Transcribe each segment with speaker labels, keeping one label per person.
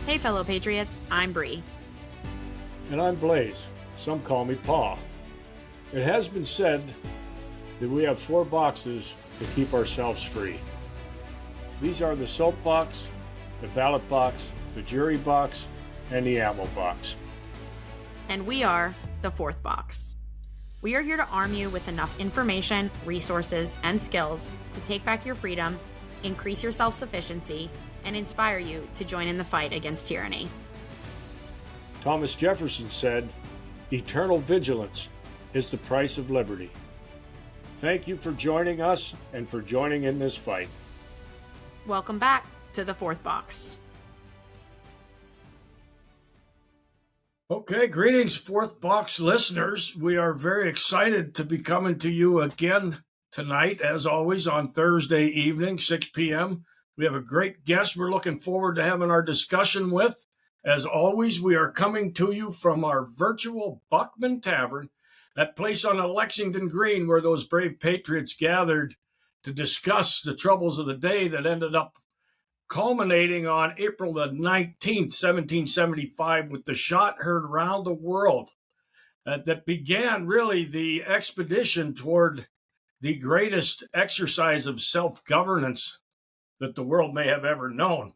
Speaker 1: Hey, fellow patriots, I'm Bree.
Speaker 2: And I'm Blaze. Some call me Pa. It has been said that we have 4 boxes to keep ourselves free. These are the soap box, the ballot box, the jury box, and the ammo box.
Speaker 1: And we are the 4th box. We are here to arm you with enough information, resources, and skills to take back your freedom, increase your self-sufficiency, and inspire you to join in the fight against tyranny.
Speaker 2: Thomas Jefferson said, "Eternal vigilance is the price of liberty." Thank you for joining us and for joining in this fight.
Speaker 1: Welcome back to the 4th box.
Speaker 2: Okay, greetings, 4th box listeners. We are very excited to be coming to you again tonight, as always, on Thursday evening, 6 p.m. We have a great guest we're looking forward to having our discussion with. As always, we are coming to you from our virtual Buckman Tavern, that place on Lexington Green where those brave patriots gathered to discuss the troubles of the day that ended up culminating on April the 19th, 1775, with the shot heard around the world that began really the expedition toward the greatest exercise of self-governance that the world may have ever known.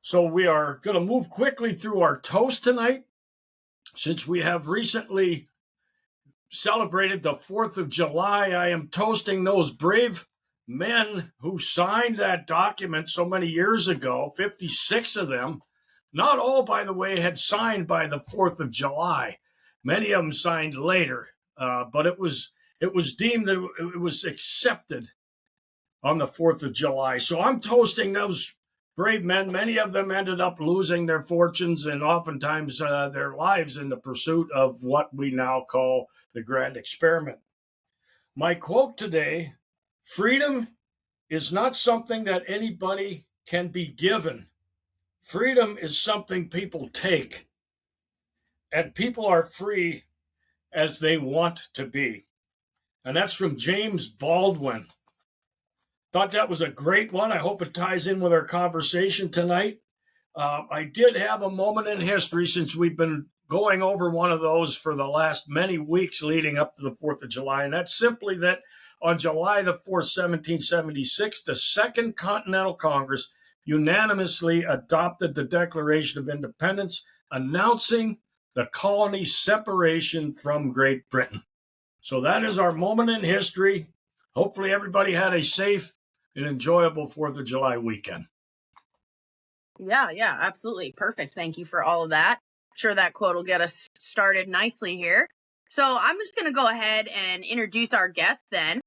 Speaker 2: So we are going to move quickly through our toast tonight, since we have recently celebrated the 4th of July. I am toasting those brave men who signed that document so many years ago, 56 of them. Not all, by the way, had signed by the 4th of July. Many of them signed later, but it was deemed that it was accepted on the 4th of July. So I'm toasting those brave men. Many of them ended up losing their fortunes and oftentimes their lives in the pursuit of what we now call the grand experiment. My quote today: freedom is not something that anybody can be given. Freedom is something people take. And people are free as they want to be. And that's from James Baldwin. Thought that was a great one. I hope it ties in with our conversation tonight. I did have a moment in history, since we've been going over one of those for the last many weeks leading up to the 4th of July. And that's simply that on July the 4th, 1776, the Second Continental Congress unanimously adopted the Declaration of Independence, announcing the colony's separation from Great Britain. So that is our moment in history. Hopefully everybody had a safe and enjoyable 4th of July weekend.
Speaker 1: Yeah, absolutely. Perfect. Thank you for all of that. I'm sure that quote will get us started nicely here. So I'm just going to go ahead and introduce our guest then.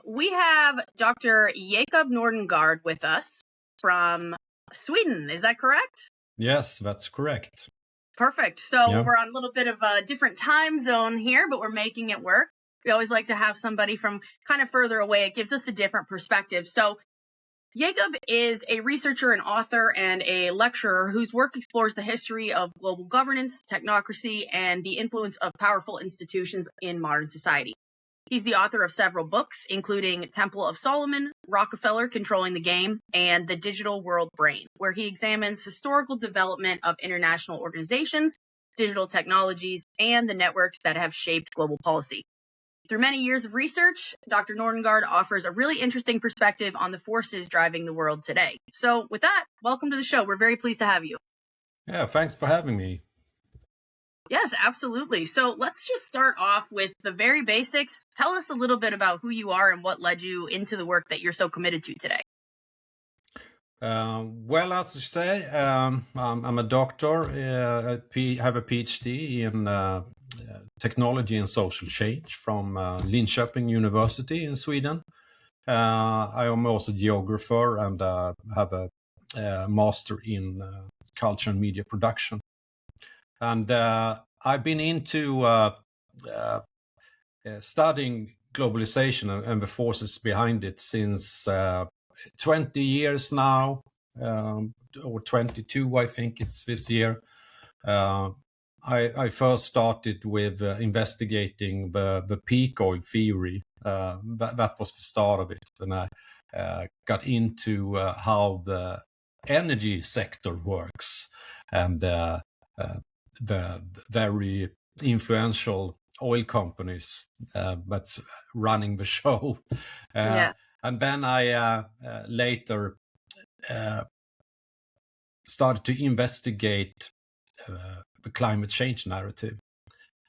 Speaker 1: We have Dr. Jakob Nordangård with us from Sweden. Is that correct?
Speaker 3: Yes, that's correct.
Speaker 1: Perfect. So We're on a little bit of a different time zone here, but we're making it work. We always like to have somebody from kind of further away. It gives us a different perspective. So Jakob is a researcher, an author, and a lecturer whose work explores the history of global governance, technocracy, and the influence of powerful institutions in modern society. He's the author of several books, including Temple of Solomon, Rockefeller Controlling the Game, and The Digital World Brain, where he examines historical development of international organizations, digital technologies, and the networks that have shaped global policy. Through many years of research, Dr. Nordangård offers a really interesting perspective on the forces driving the world today. So with that, welcome to the show. We're very pleased to have you.
Speaker 3: Yeah, thanks for having me.
Speaker 1: Yes, absolutely. So let's just start off with the very basics. Tell us a little bit about who you are and what led you into the work that you're so committed to today.
Speaker 3: Well, as you say, I'm a doctor. I have a PhD in technology and social change from Linköping University in Sweden. I am also a geographer and have a master in culture and media production. And I've been into studying globalization and the forces behind it since 20 years now, or 22, I think it's this year. I first started with investigating the peak oil theory. That was the start of it. And I got into how the energy sector works, and the very influential oil companies that's running the show. And then I later started to investigate the climate change narrative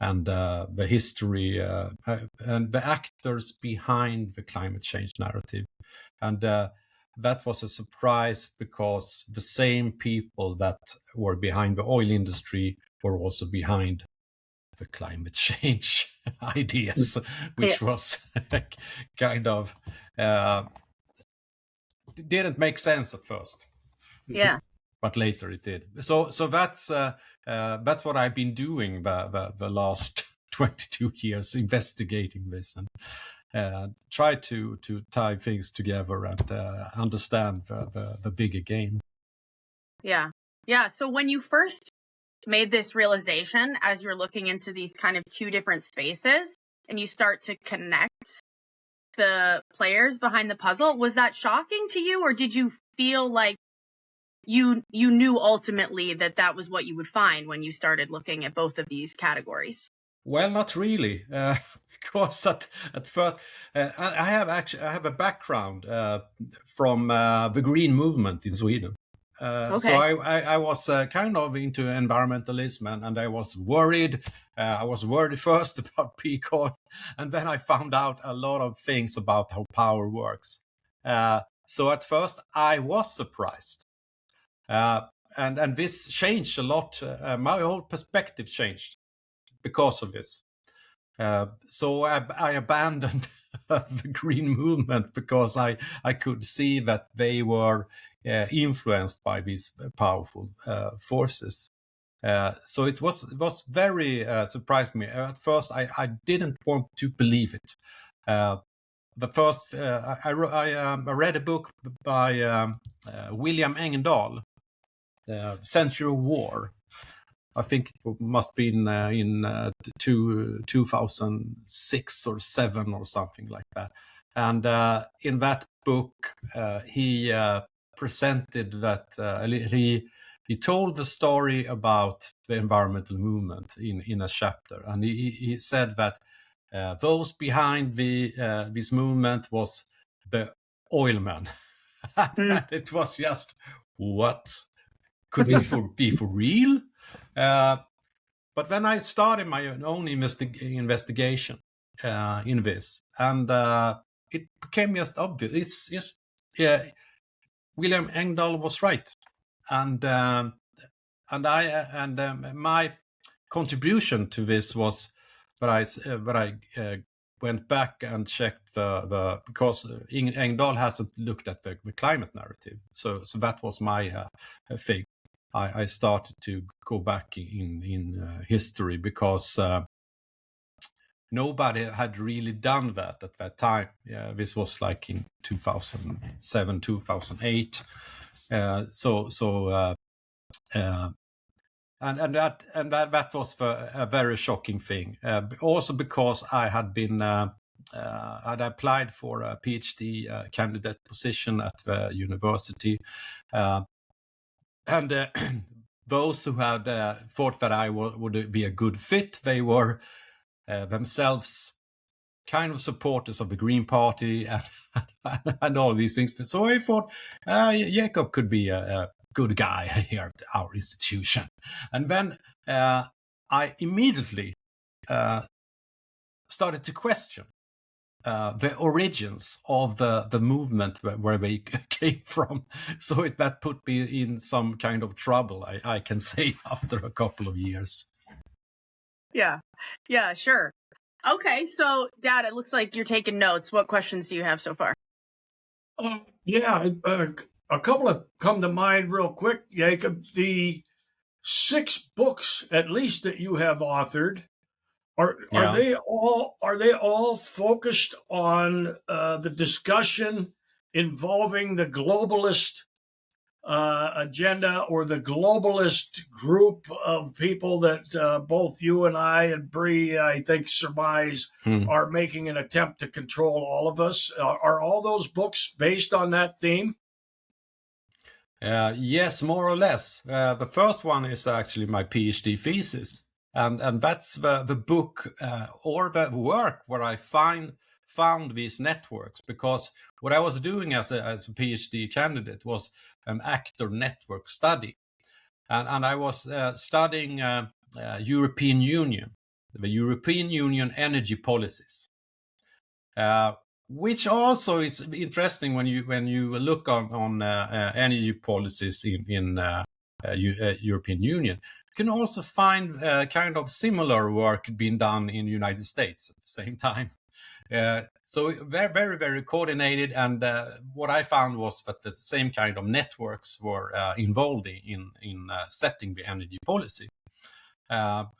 Speaker 3: and the history and the actors behind the climate change narrative. And that was a surprise, because the same people that were behind the oil industry were also behind the climate change ideas, which was kind of didn't make sense at first.
Speaker 1: Yeah.
Speaker 3: But later it did. So that's what I've been doing the last 22 years, investigating this and try to tie things together and understand the bigger game.
Speaker 1: Yeah. So when you first made this realization, as you're looking into these kind of two different spaces, and you start to connect the players behind the puzzle, was that shocking to you, or did you feel like you knew ultimately that was what you would find when you started looking at both of these categories?
Speaker 3: Well, not really, because at first I have a background from the green movement in Sweden. So I was kind of into environmentalism, and I was worried. I was worried first about peak oil, and then I found out a lot of things about how power works. So at first I was surprised. And this changed a lot. My whole perspective changed because of this. So I abandoned the green movement because I could see that they were influenced by these powerful forces. So it was very surprised me. At first, I didn't want to believe it. The first I read a book by William Engdahl, Century of War. I think it must be in 2006 or 7 or something like that. And in that book, he presented that he told the story about the environmental movement in a chapter, and he said that those behind this movement was the oilmen. It was just, what? Could this be for real? But then I started my own investigation in this, and it became just obvious. It's just William Engdahl was right, and my contribution to this was that I went back and checked because Engdahl hasn't looked at the climate narrative, so that was my thing. I started to go back in history because nobody had really done that at that time. This was like in 2007, 2008. And that was a very shocking thing. Also because I had been I'd applied for a PhD candidate position at the university. And those who had thought that I would be a good fit, they were themselves kind of supporters of the Green Party and all these things. So I thought Jacob could be a good guy here at our institution. And then I immediately started to question the origins of the movement, where they came from. So that put me in some kind of trouble, I can say, after a couple of years.
Speaker 1: Yeah, sure. Okay, so Dad, it looks like you're taking notes. What questions do you have so far?
Speaker 2: A couple of come to mind real quick, Jacob. The 6 books, at least, that you have authored, are they all focused on the discussion involving the globalist agenda, or the globalist group of people that both you and I and Bree, I think, surmise are making an attempt to control all of us? Are all those books based on that theme?
Speaker 3: Yes, more or less. The first one is actually my PhD thesis, and that's the book or the work where I found these networks, because what I was doing as a PhD candidate was an actor network study, and I was studying European Union, the European Union energy policies. Which also is interesting when you look on energy policies in European Union. You can also find kind of similar work being done in the United States at the same time. So very, very, very coordinated. And what I found was that the same kind of networks were involved in setting the energy policy.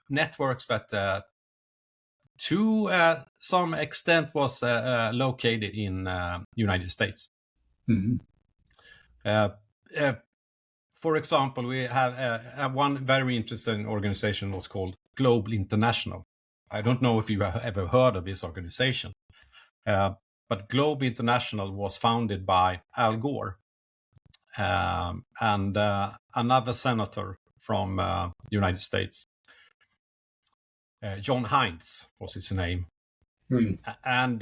Speaker 3: Networks that to some extent was located in United States.
Speaker 2: Mm-hmm.
Speaker 3: For example, we have one very interesting organization was called Global International. I don't know if you have ever heard of this organization, but Global International was founded by Al Gore and another senator from the United States. John Hines was his name. And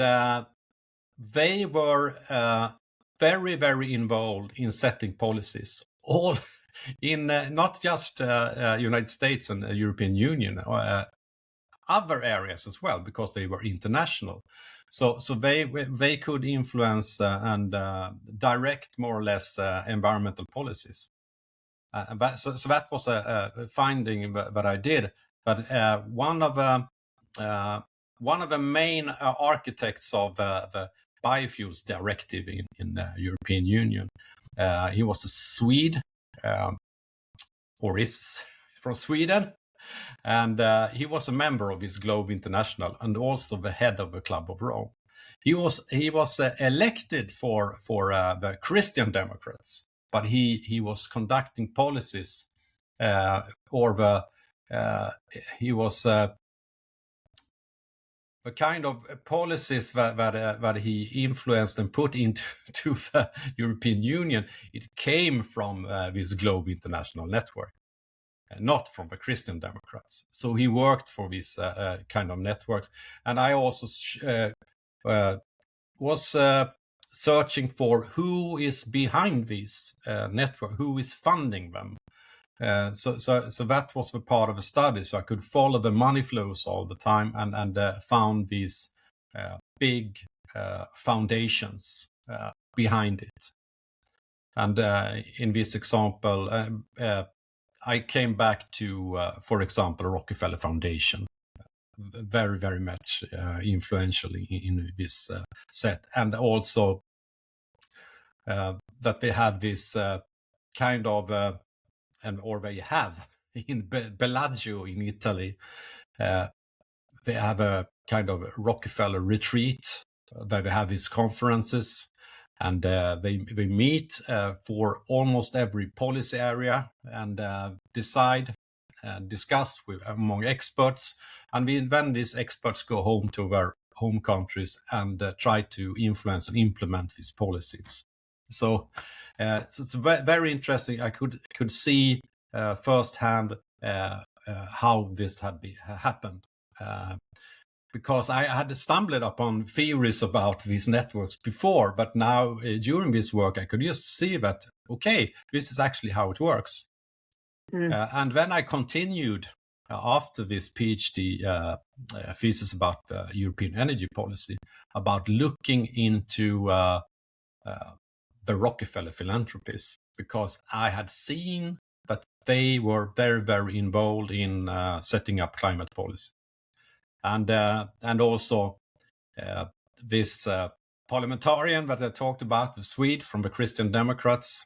Speaker 3: they were very, very involved in setting policies, all in not just United States and the European Union, other areas as well, because they were international. So they could influence and direct more or less environmental policies. So that was a finding that I did. But one of the main architects of the biofuels directive in the European Union, he was a Swede, or is from Sweden, and he was a member of this Globe International and also the head of the Club of Rome. He was elected for the Christian Democrats, but he was conducting policies he was the kind of policies that he influenced and put into the European Union. It came from this Globe International network, not from the Christian Democrats. So he worked for these kind of networks. And I also was searching for who is behind these networks, who is funding them. So that was the part of the study. So I could follow the money flows all the time and found these big foundations behind it. And in this example, I came back to, for example, Rockefeller Foundation, very, very much influential in this set. And also that they had this kind of or they have in Bellagio in Italy, they have a kind of Rockefeller retreat where they have these conferences, and they meet for almost every policy area and decide and discuss among experts, and then these experts go home to their home countries and try to influence and implement these policies. So it's very interesting. I could see firsthand how this had happened, because I had stumbled upon theories about these networks before, but now during this work I could just see that, okay, this is actually how it works. And then I continued after this PhD thesis about European energy policy, about looking into the Rockefeller philanthropies, because I had seen that they were very, very involved in setting up climate policy. And also this parliamentarian that I talked about, the Swede from the Christian Democrats,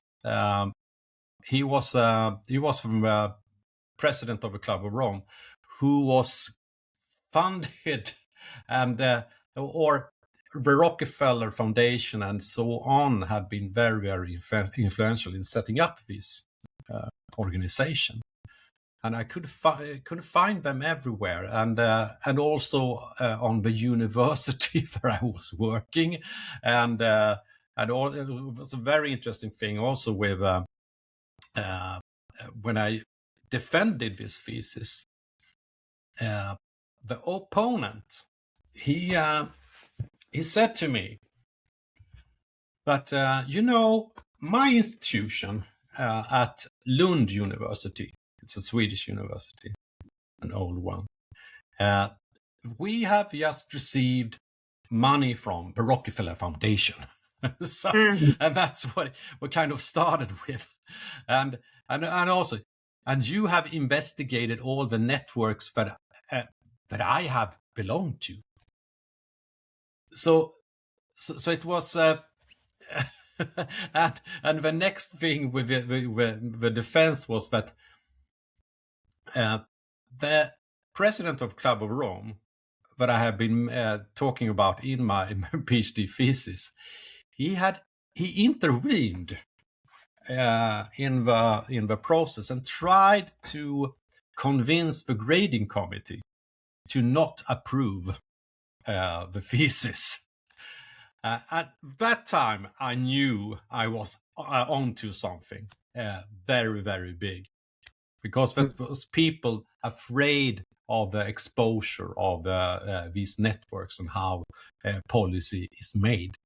Speaker 3: he was from president of the Club of Rome, who was funded and or the Rockefeller Foundation and so on had been very, very influential in setting up this organization. And I could find them everywhere, and also on the university where I was working, and it was a very interesting thing also with when I defended this thesis, the opponent, he said to me that, my institution at Lund University, it's a Swedish university, an old one, we have just received money from the Rockefeller Foundation. And that's what we kind of started with. And also, and you have investigated all the networks that I have belonged to. So it was, and the next thing with the defense was that the president of Club of Rome, that I have been talking about in my PhD thesis, he intervened in the process and tried to convince the grading committee to not approve the thesis. At that time, I knew I was onto something very, very big, because there was people afraid of the exposure of these networks and how policy is made.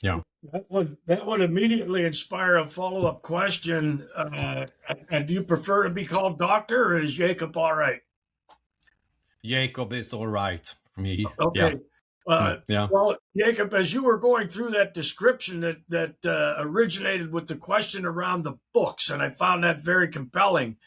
Speaker 3: Yeah,
Speaker 2: that would immediately inspire a follow-up question. And do you prefer to be called doctor, or is Jacob all right?
Speaker 3: Jacob is all right for me.
Speaker 2: Okay.
Speaker 3: Yeah.
Speaker 2: Well, Jacob, as you were going through that description that originated with the question around the books, and I found that very compelling.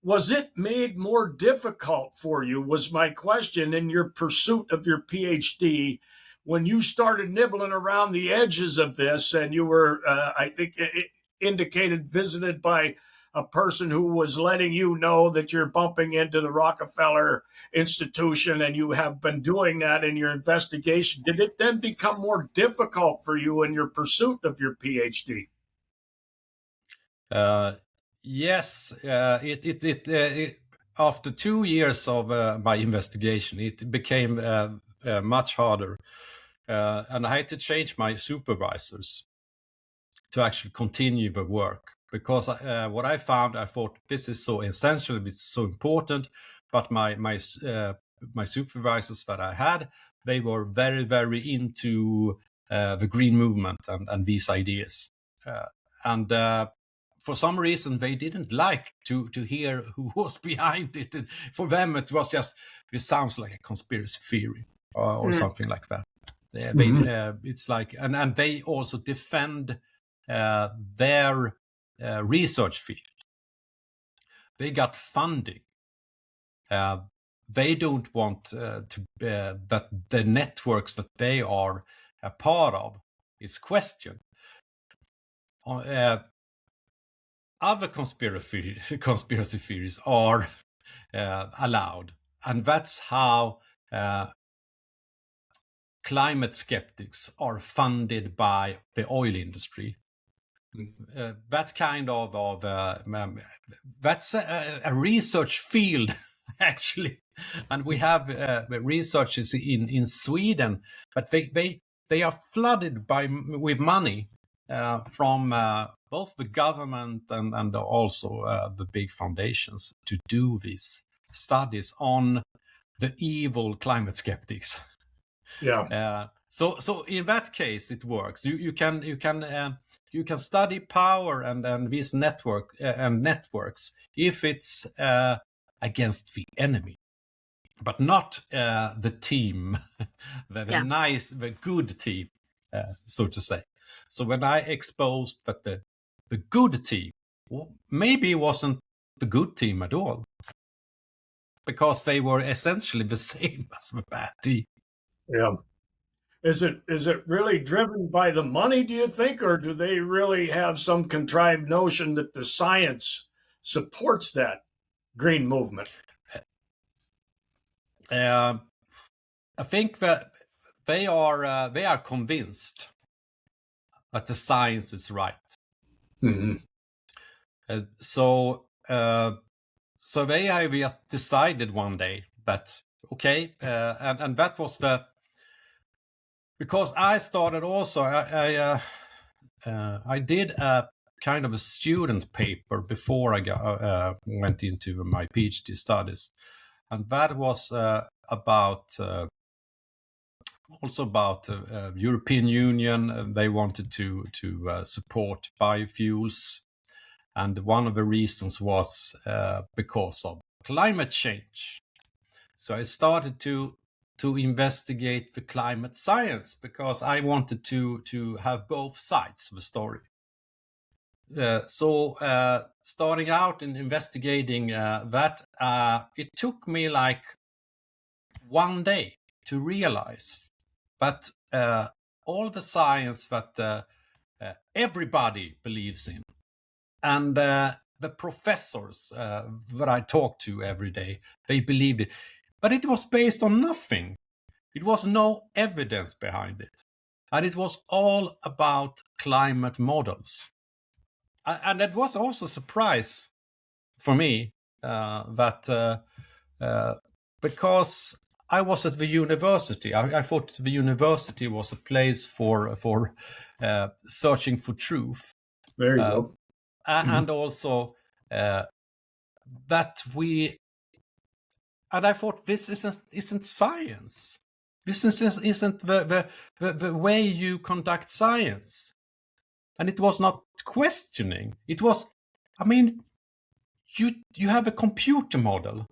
Speaker 2: Was it made more difficult for you, was my question, in your pursuit of your PhD, when you started nibbling around the edges of this, and you were, I think it indicated, visited by a person who was letting you know that you're bumping into the Rockefeller Institution, and you have been doing that in your investigation. Did it then become more difficult for you in your pursuit of your PhD?
Speaker 3: Yes, it after 2 years of my investigation, it became much harder, and I had to change my supervisors to actually continue the work, because what I found, I thought this is so essential, it's so important, but my supervisors that I had, they were very, very into the green movement and these ideas, and for some reason they didn't like to hear who was behind it. And for them it was just, this sounds like a conspiracy theory or something like that. It's like, and they also defend their research field. They got funding. They don't want that the networks that they are a part of is questioned. Other conspiracy theories are allowed, and that's how climate skeptics are funded by the oil industry. That kind of that's a research field actually, and we have researchers in Sweden, but they are flooded with money from both the government and also the big foundations to do these studies on the evil climate skeptics.
Speaker 2: Yeah.
Speaker 3: So in that case, it works. You can study power and these networks if it's against the enemy, but not the team, the good team, so to say. So when I exposed that the good team, maybe it wasn't the good team at all, because they were essentially the same as the bad team.
Speaker 2: Yeah. Is it really driven by the money, do you think, or do they really have some contrived notion that the science supports that green movement?
Speaker 3: I think that they are convinced that the science is right.
Speaker 2: Mm-hmm.
Speaker 3: So they have just decided one day that okay, and that was because I started also. I did a kind of a student paper before I went into my PhD studies, and that was about European Union. They wanted to support biofuels, and one of the reasons was because of climate change. So I started to investigate the climate science because I wanted to have both sides of the story. So starting out and investigating that, it took me like one day to realize that all the science that everybody believes in, and the professors that I talk to every day, they believed it. But it was based on nothing. It was no evidence behind it. And it was all about climate models. And it was also a surprise for me that because I was at the university, I thought the university was a place for searching for truth.
Speaker 2: There you go.
Speaker 3: And also that we, and I thought this isn't science. This isn't the way you conduct science. And it was not questioning. It was, I mean, you have a computer model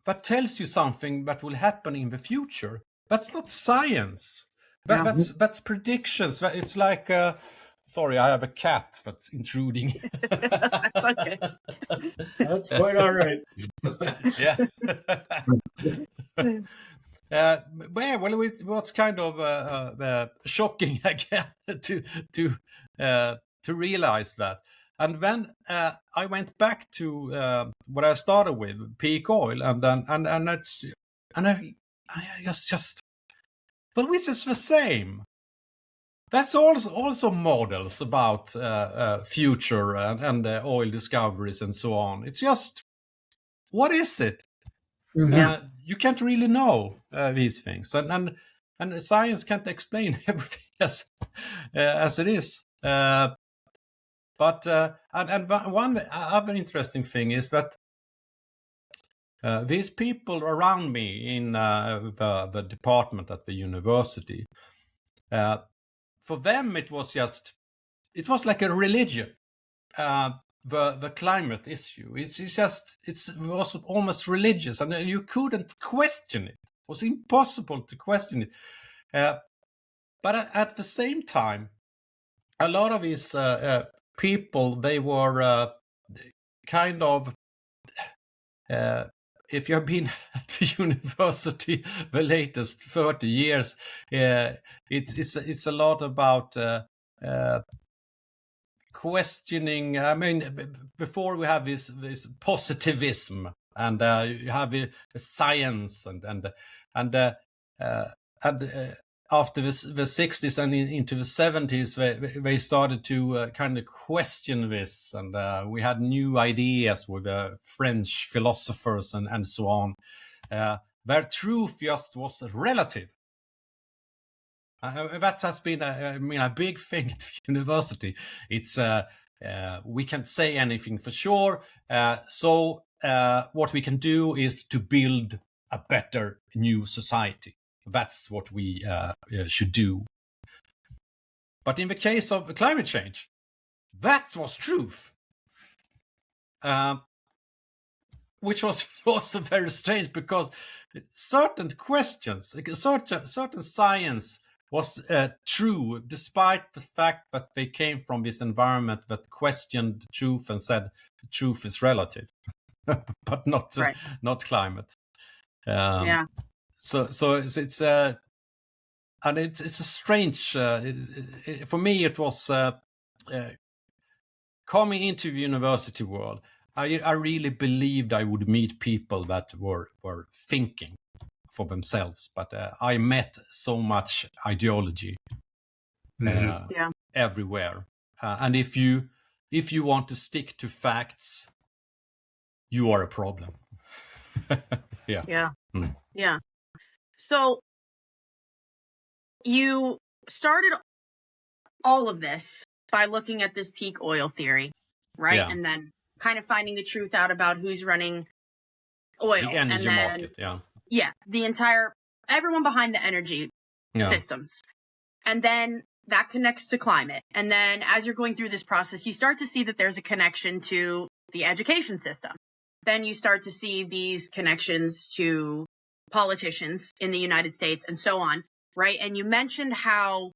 Speaker 3: that tells you something that will happen in the future. That's not science. That's predictions. It's like, sorry, I have a cat that's intruding.
Speaker 1: That's okay.
Speaker 2: That's quite all right.
Speaker 3: Yeah. Well, it was kind of shocking again to realize that. And then I went back to what I started with, peak oil, and I just, but which is the same. That's also models about future and oil discoveries and so on. It's just, what is it?
Speaker 2: Mm-hmm.
Speaker 3: You can't really know these things, and science can't explain everything as it is. But one other interesting thing is that these people around me in the department at the university, for them it was like a religion. The climate issue. It was almost religious, and you couldn't question it. It was impossible to question it. But at the same time, a lot of these people, they were kind of, if you've been at the university the latest 30 years, it's a lot about questioning. I mean, before we have this positivism, and you have the science, and after the 60s and into the 70s, they started to kind of question this, and we had new ideas with French philosophers and so on, where truth just was relative. That has been a big thing at the university. It's we can't say anything for sure, so what we can do is to build a better new society. That's what we should do. But in the case of climate change, that was truth, which was also very strange, because certain questions, certain science was true, despite the fact that they came from this environment that questioned truth and said truth is relative, but not climate.
Speaker 1: Yeah.
Speaker 3: So it's and it's a strange. For me, it was coming into the university world. I really believed I would meet people that were thinking for themselves, but I met so much ideology everywhere. And if you want to stick to facts, you are a problem.
Speaker 1: Yeah. So you started all of this by looking at this peak oil theory, right?
Speaker 3: Yeah.
Speaker 1: And then kind of finding the truth out about who's running oil.
Speaker 3: The energy
Speaker 1: and then,
Speaker 3: market, yeah.
Speaker 1: Yeah, everyone behind the energy systems. And then that connects to climate. And then as you're going through this process, you start to see that there's a connection to the education system. Then you start to see these connections to politicians in the United States and so on, right? And you mentioned how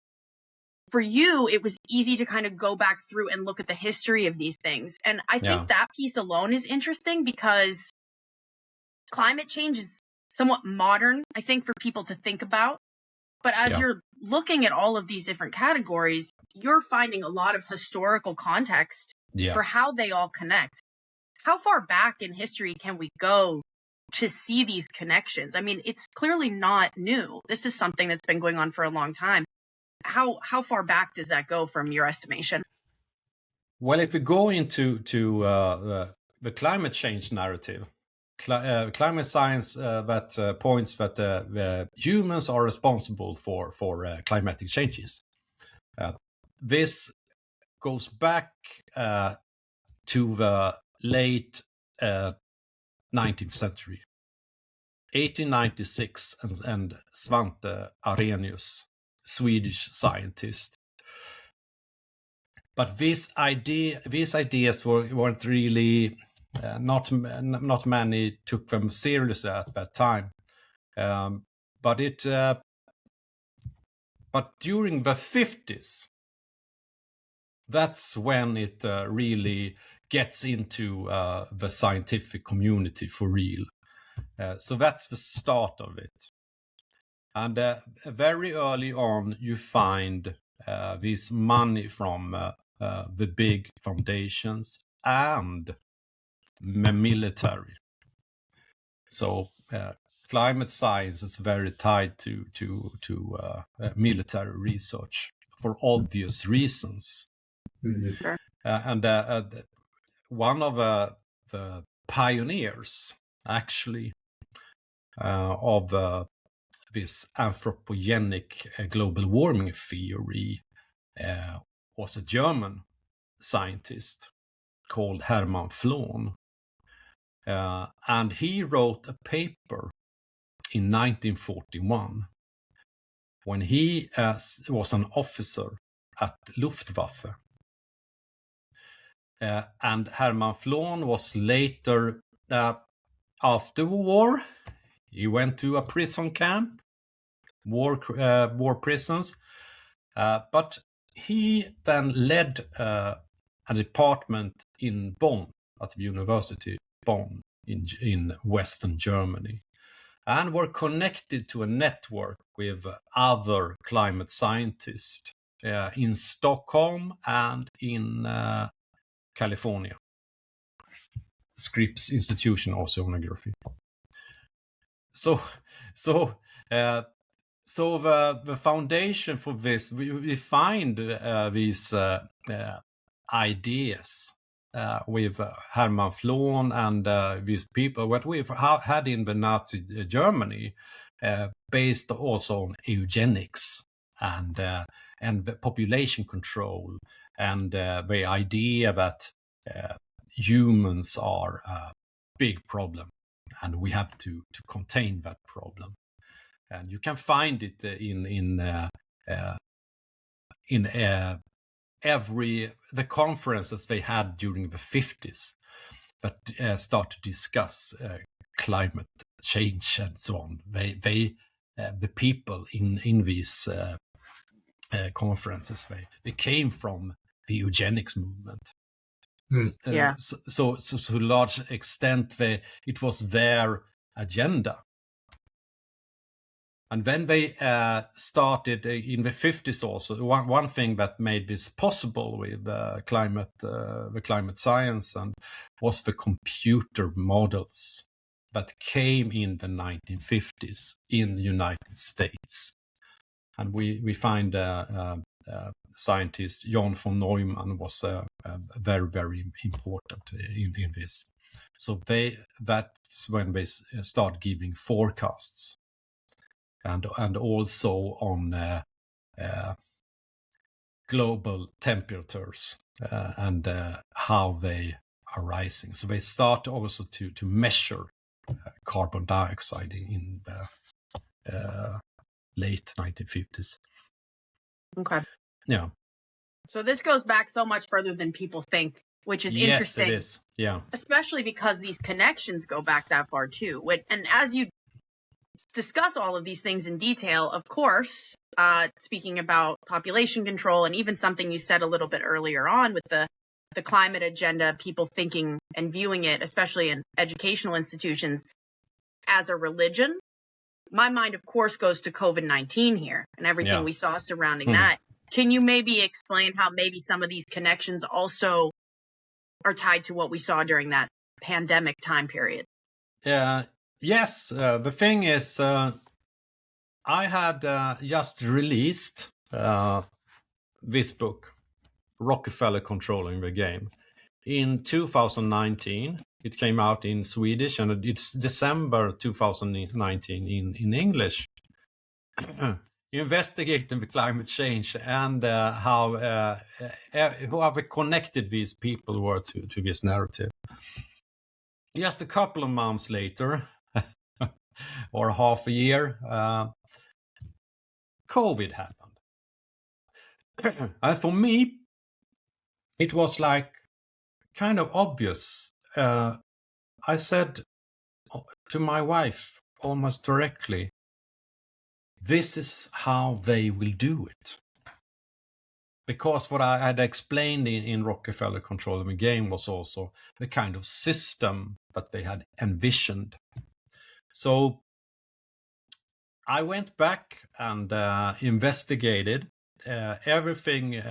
Speaker 1: for you, it was easy to kind of go back through and look at the history of these things. And I think that piece alone is interesting because climate change is somewhat modern, I think, for people to think about. But as you're looking at all of these different categories, you're finding a lot of historical context for how they all connect. How far back in history can we go to see these connections? I mean, it's clearly not new. This is something that's been going on for a long time. How far back does that go from your estimation?
Speaker 3: Well, if we go into the climate change narrative, climate science that points that humans are responsible for climatic changes. This goes back to the late 19th century, 1896, and Svante Arrhenius, Swedish scientist. But these ideas weren't really not many took them seriously at that time. But during the 50s, that's when it really gets into the scientific community for real. So that's the start of it. And very early on, you find this money from the big foundations and the military. So climate science is very tied to military research for obvious reasons.
Speaker 2: Mm-hmm.
Speaker 1: Sure.
Speaker 3: And one of the pioneers, actually, of this anthropogenic global warming theory was a German scientist called Hermann Flohn. And he wrote a paper in 1941 when he was an officer at Luftwaffe. And Hermann Flohn was later, after war, he went to a prison camp, war prisons, but he then led a department in Bonn, at the University of Bonn in Western Germany, and were connected to a network with other climate scientists in Stockholm and in California. Scripps Institution of Oceanography. So the foundation for this, we find these ideas with Hermann Flohn and these people, what we've had in the Nazi Germany, based also on eugenics and the population control, and the idea that humans are a big problem and we have to contain that problem. And you can find it in the conferences they had during the 50s that start to discuss climate change and so on. The people in these conferences, they came from the eugenics movement.
Speaker 1: Yeah.
Speaker 3: So to a large extent, it was their agenda. And then they started in the 50s also. One thing that made this possible with the climate science and was the computer models that came in the 1950s in the United States. And we find scientist Jan von Neumann was very, very important in this. So that's when they start giving forecasts. And also on global temperatures and how they are rising. So they start also to measure carbon dioxide in the late 1950s.
Speaker 1: Okay.
Speaker 3: Yeah.
Speaker 1: So this goes back so much further than people think, which is interesting.
Speaker 3: Yes, it is. Yeah.
Speaker 1: Especially because these connections go back that far too. And as you discuss all of these things in detail, of course, speaking about population control and even something you said a little bit earlier on with the climate agenda, people thinking and viewing it, especially in educational institutions, as a religion. My mind, of course, goes to COVID-19 here and everything we saw surrounding that. Can you maybe explain how maybe some of these connections also are tied to what we saw during that pandemic time period?
Speaker 3: Yes. The thing is, I had just released this book, Rockefeller Controlling the Game, in 2019. It came out in Swedish, and it's December 2019 in English. Investigating the climate change and how connected these people were to this narrative. Just a couple of months later, or half a year, COVID happened. And for me, it was like kind of obvious. I said to my wife almost directly, this is how they will do it. Because what I had explained in Rockefeller Controlling the Game was also the kind of system that they had envisioned. So I went back and investigated everything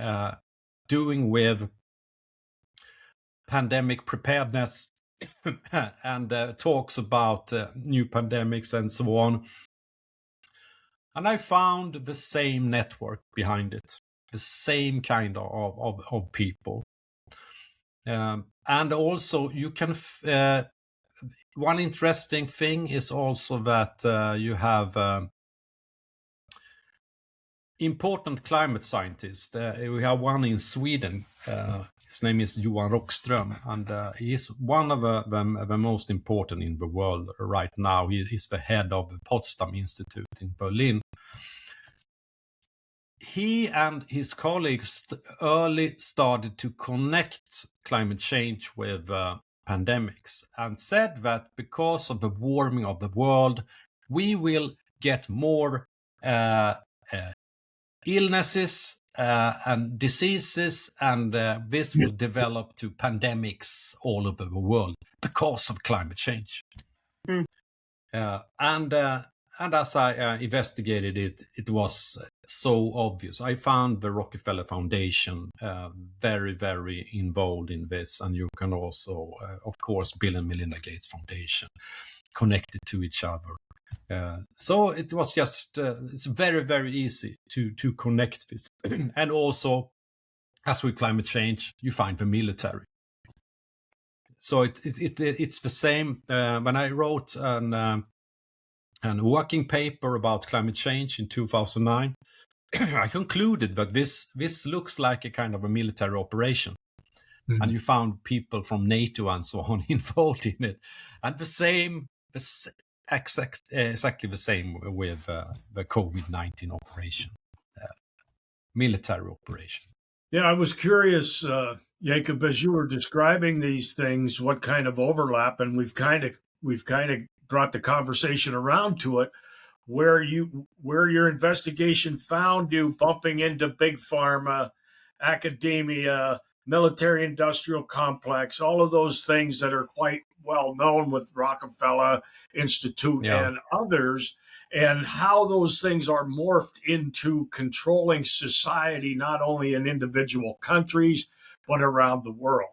Speaker 3: doing with pandemic preparedness and talks about new pandemics and so on. And I found the same network behind it, the same kind of people. And also you can, one interesting thing is also that you have important climate scientists. We have one in Sweden. His name is Johan Rockström, and he's one of the most important in the world right now. He is the head of the Potsdam Institute in Berlin. He and his colleagues early started to connect climate change with pandemics and said that because of the warming of the world, we will get more illnesses and diseases, and this will develop to pandemics all over the world because of climate change. And as I investigated it, it was so obvious. I found the Rockefeller Foundation very, very involved in this, and you can also, of course, Bill and Melinda Gates Foundation connected to each other. So it was just, it's very, very easy to connect this. And also, as with climate change, you find the military. So it's the same. When I wrote a working paper about climate change in 2009, I concluded that this looks like a kind of a military operation. Mm-hmm. And you found people from NATO and so on involved in it. And exactly the same with the COVID-19 operation, military operation.
Speaker 2: Yeah, I was curious, Jacob, as you were describing these things, what kind of overlap, and we've kind of brought the conversation around to it, where your investigation found you bumping into big pharma, academia, military industrial complex, all of those things that are quite well known with Rockefeller Institute and others, and how those things are morphed into controlling society, not only in individual countries, but around the world.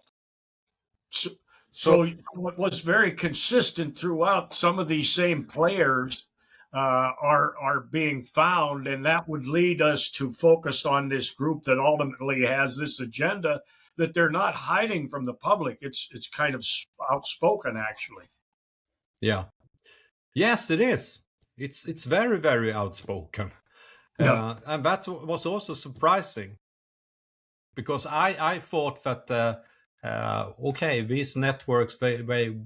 Speaker 2: So it was very consistent throughout. Some of these same players are being found, and that would lead us to focus on this group that ultimately has this agenda that they're not hiding from the public. It's kind of outspoken, actually.
Speaker 3: Yeah. Yes, it is. It's very, very outspoken. And that was also surprising. because I thought that okay, these networks they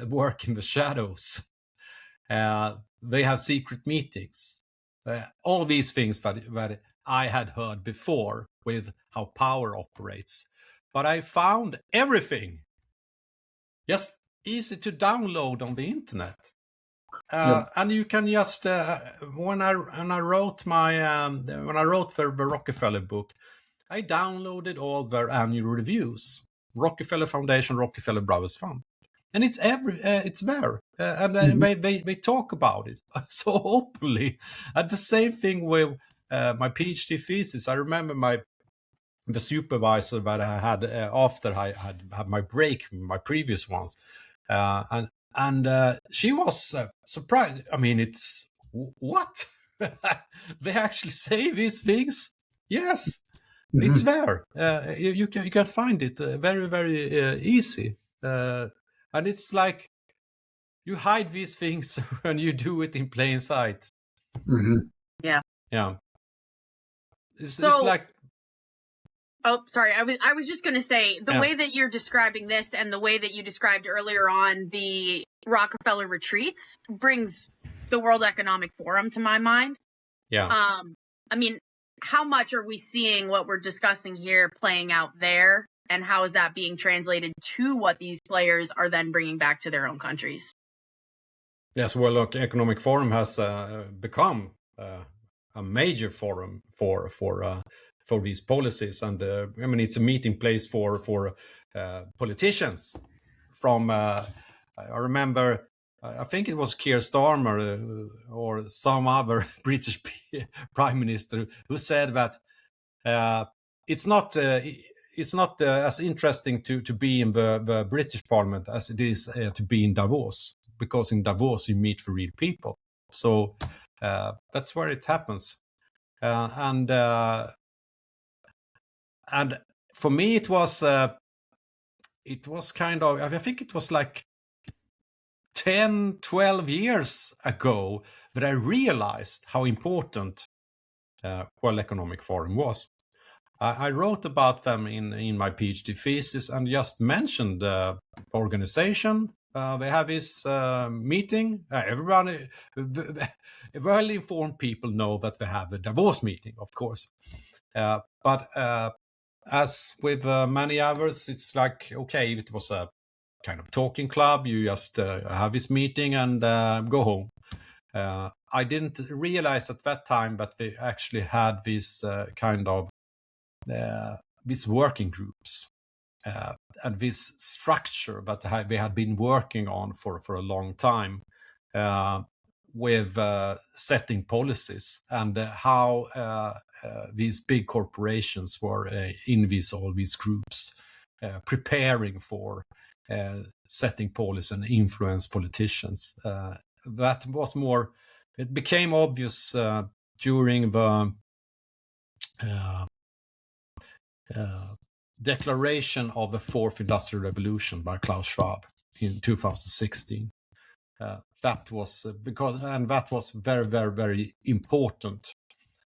Speaker 3: work in the shadows. They have secret meetings. All these things that I had heard before with how power operates. But I found everything just easy to download on the internet. And you can just when I wrote the Rockefeller book, I downloaded all their annual reviews. Rockefeller Foundation, Rockefeller Brothers Fund. And it's there, and they talk about it so openly. And the same thing with my PhD thesis. I remember the supervisor that I had after I had my break, my previous ones, and she was surprised. I mean, it's what they actually say these things. Yes, it's there. You can find it very, very easy. And it's like you hide these things when you do it in plain sight.
Speaker 1: Yeah.
Speaker 3: It's like.
Speaker 1: Oh, sorry. I was just going to say the way that you're describing this and the way that you described earlier on the Rockefeller retreats brings the World Economic Forum to my mind.
Speaker 3: Yeah.
Speaker 1: I mean, how much are we seeing what we're discussing here playing out there? And how is that being translated to what these players are then bringing back to their own countries?
Speaker 3: Yes, well, look, Economic Forum has become a major forum for these policies, and I mean, it's a meeting place for politicians. From I remember, I think it was Keir Starmer or some other British prime minister who said that it's not as interesting to be in the British Parliament as it is to be in Davos, because in Davos you meet the real people. So that's where it happens, and for me it was kind of, I think it was like 10-12 years ago that I realized how important World Economic Forum was. I wrote about them in my PhD thesis and just mentioned the organization. They have this meeting. Everybody, well-informed people know that they have a Davos meeting, of course. But as with many others, it's like, okay, it was a kind of talking club. You just have this meeting and go home. I didn't realize at that time that they actually had this kind of these working groups and this structure that they had been working on for a long time with setting policies, and how these big corporations were in all these groups preparing for setting policy and influence politicians. That was more, it became obvious during the declaration of the Fourth Industrial Revolution by Klaus Schwab in 2016. That was that was very, very, very important.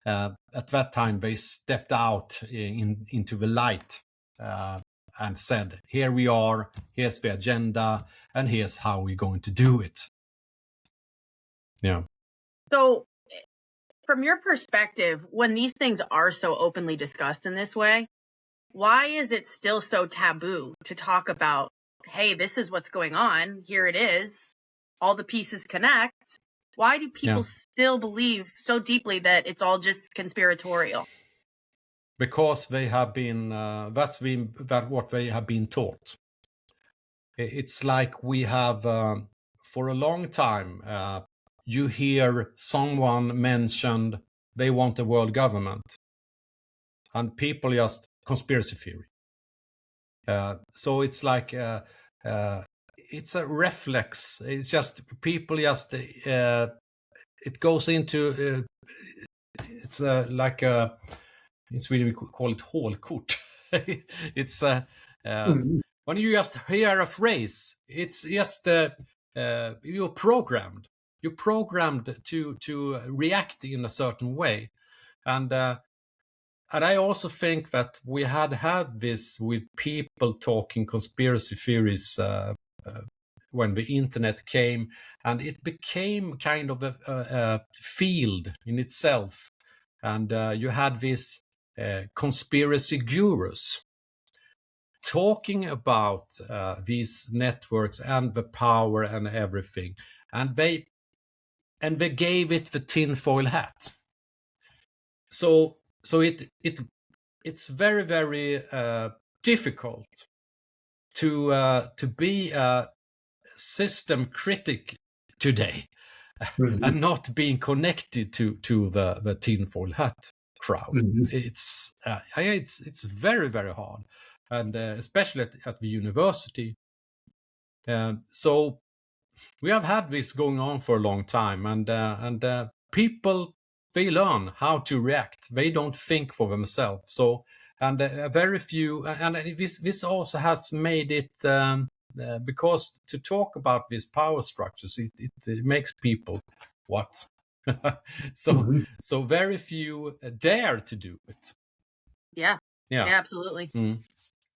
Speaker 3: At that time, they stepped out into the light and said, "Here we are. Here's the agenda, and here's how we're going to do it." Yeah.
Speaker 1: So, from your perspective, when these things are so openly discussed in this way, why is it still so taboo to talk about, hey, this is what's going on, here it is, all the pieces connect? Why do people still believe so deeply that it's all just conspiratorial?
Speaker 3: Because they have been, that's what they have been taught. It's like we have, for a long time, you hear someone mentioned they want a world government, and people just conspiracy theory. So it's like it's a reflex. It's just people just it goes into it's like a, in Sweden we call it hålkort. It's when you just hear a phrase, it's just you're programmed. You're programmed to react in a certain way, and I also think that we had this with people talking conspiracy theories when the internet came, and it became kind of a field in itself. And you had these conspiracy gurus talking about these networks and the power and everything, and they gave it the tinfoil hat. So it's very, very difficult to be a system critic today and not being connected to the tinfoil hat crowd. It's very, very hard, and especially at the university. So we have had this going on for a long time, and people, they learn how to react. They don't think for themselves. So, and very few, and this also has made it because to talk about these power structures, it makes people what? So very few dare to do it.
Speaker 1: Yeah, absolutely.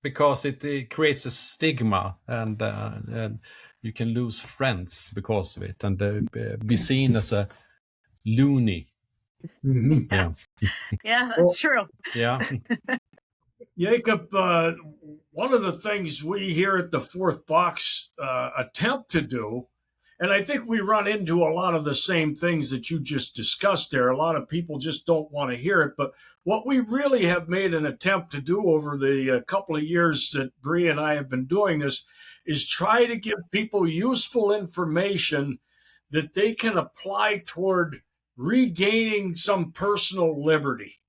Speaker 3: Because it creates a stigma, and you can lose friends because of it, and be seen as a loony.
Speaker 1: Yeah, that's true.
Speaker 3: Yeah.
Speaker 2: Jacob, one of the things we here at the Fourth Box attempt to do, and I think we run into a lot of the same things that you just discussed there. A lot of people just don't want to hear it. But what we really have made an attempt to do over the couple of years that Bree and I have been doing this is try to give people useful information that they can apply toward regaining some personal liberty.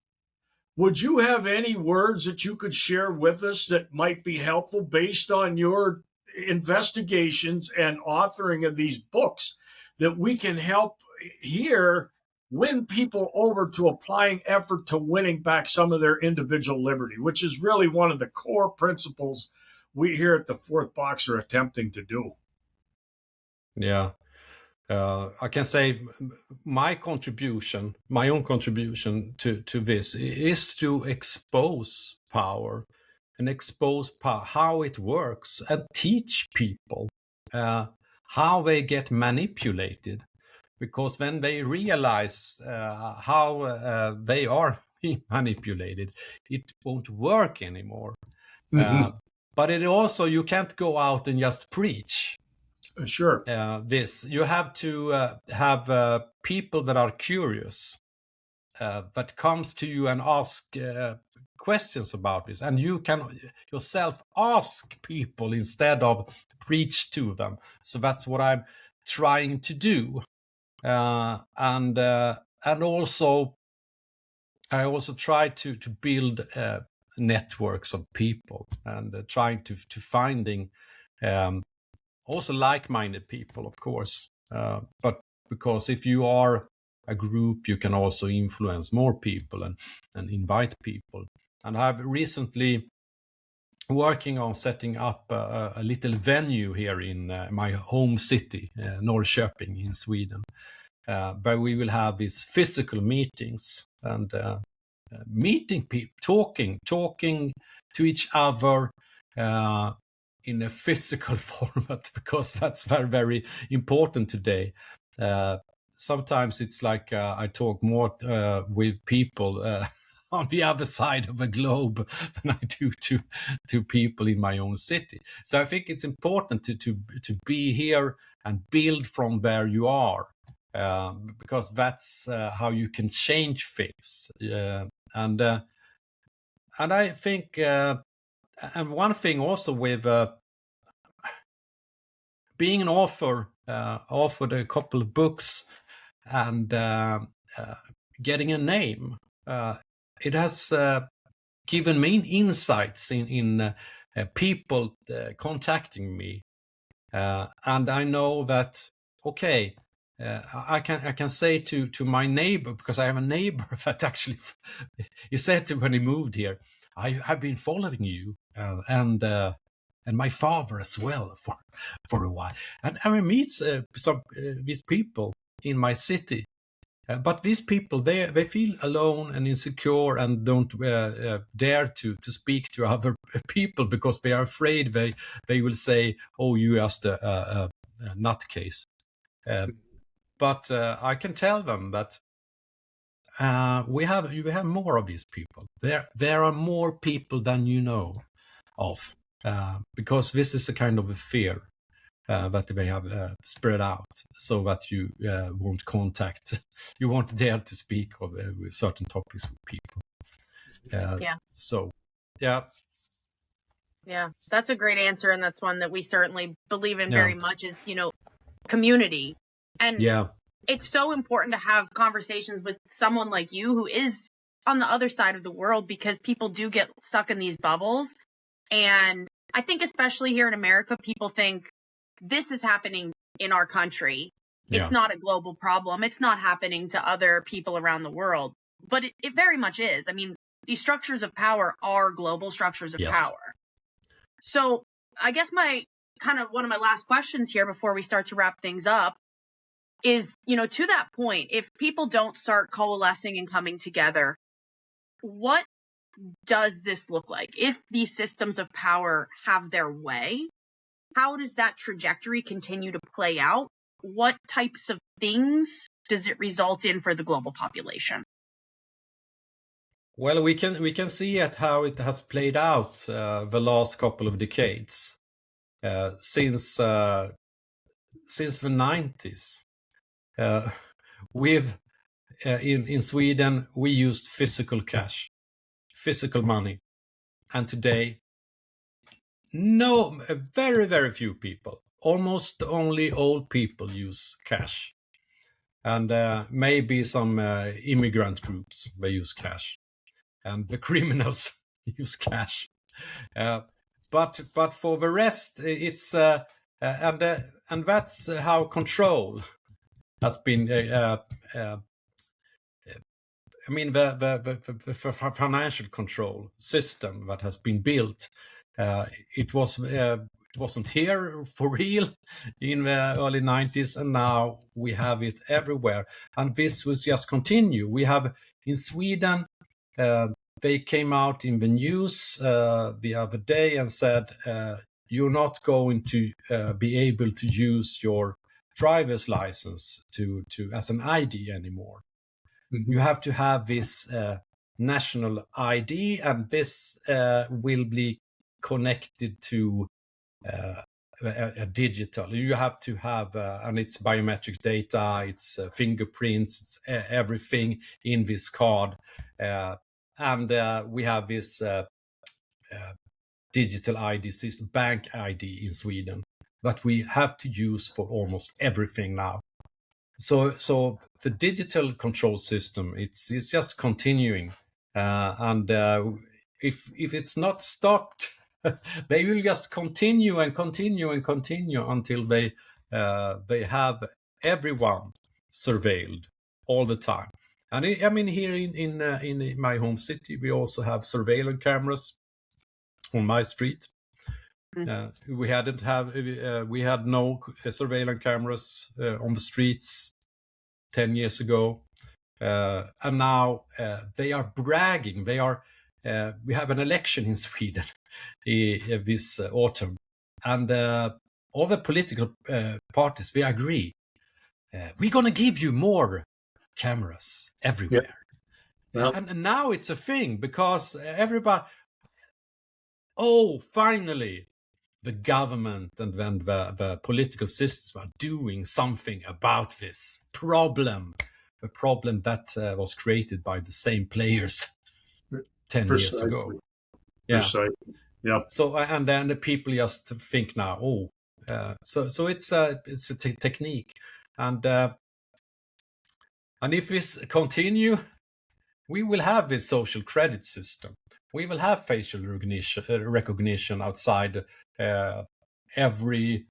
Speaker 2: Would you have any words that you could share with us that might be helpful based on your investigations and authoring of these books that we can help here win people over to applying effort to winning back some of their individual liberty, which is really one of the core principles we here at the Fourth Box are attempting to do?
Speaker 3: Yeah. I can say my own contribution to this is to expose power and expose how it works, and teach people how they get manipulated. Because when they realize how they are being manipulated, it won't work anymore. But it also, you can't go out and just preach.
Speaker 2: Sure.
Speaker 3: This, you have to have people that are curious, that comes to you and ask questions about this, and you can yourself ask people instead of preach to them. So that's what I'm trying to do, and also I also try to build networks of people, and trying to finding also like-minded people, of course, but because if you are a group, you can also influence more people and invite people. And I've recently working on setting up a little venue here in my home city, Norrköping in Sweden, where we will have these physical meetings and meeting people, talking to each other in a physical format, because that's very, very important today. Sometimes it's like I talk more with people on the other side of the globe than I do to people in my own city. So I think it's important to be here and build from where you are, because that's how you can change things. And I think, and one thing also with being an author, authored a couple of books, and getting a name, it has given me insights in people contacting me, and I know that I can say to my neighbor, because I have a neighbor that actually he said to when he moved here, I have been following you, and my father as well for a while, and I meet some these people in my city, But these people, they feel alone and insecure and don't dare to speak to other people because they are afraid they will say, "Oh, you are just a nutcase." But I can tell them that you have more of these people. There are more people than you know of, because this is a kind of a fear that they have spread out, so that you won't you won't dare to speak of certain topics with people.
Speaker 1: Yeah.
Speaker 3: So, yeah.
Speaker 1: Yeah, that's a great answer, and that's one that we certainly believe in
Speaker 3: Yeah.
Speaker 1: very much is, community. And
Speaker 3: Yeah.
Speaker 1: it's so important to have conversations with someone like you who is on the other side of the world, because people do get stuck in these bubbles. And I think especially here in America, people think this is happening in our country. It's not a global problem. It's not happening to other people around the world. But it very much is. I mean, these structures of power are global structures of power. So I guess one of my last questions here before we start to wrap things up is, to that point, if people don't start coalescing and coming together, what does this look like? If these systems of power have their way, how does that trajectory continue to play out? What types of things does it result in for the global population?
Speaker 3: Well, we can see at how it has played out the last couple of decades, since the 90s. In Sweden, we used physical cash, physical money, and today, very, very few people, almost only old people use cash, and maybe some immigrant groups, they use cash, and the criminals use cash. But for the rest, it's and that's how control has been. I mean, the financial control system that has been built, it wasn't here for real in the early 90s, and now we have it everywhere. And this will just continue. We have in Sweden, they came out in the news the other day and said, you're not going to be able to use your driver's license as an ID anymore. You have to have this national ID, and this will be connected to a digital. You have to have, and it's biometric data, it's fingerprints, it's everything in this card. And we have this digital ID system, bank ID in Sweden, that we have to use for almost everything now. So the digital control system, it's just continuing, and if it's not stopped, they will just continue and continue and continue until they have everyone surveilled all the time. And I mean, here in my home city, we also have surveillance cameras on my street. We had no surveillance cameras on the streets 10 years ago, and now they are bragging. We have an election in Sweden this autumn, and all the political parties, they agree. We're gonna give you more cameras everywhere. And now it's a thing, because everybody, finally the government and then the political systems are doing something about this problem, a problem that was created by the same players 10 years ago.
Speaker 2: Yeah.
Speaker 3: So, and then the people just think now, so it's a technique, and if this continue, we will have this social credit system. We will have facial recognition outside every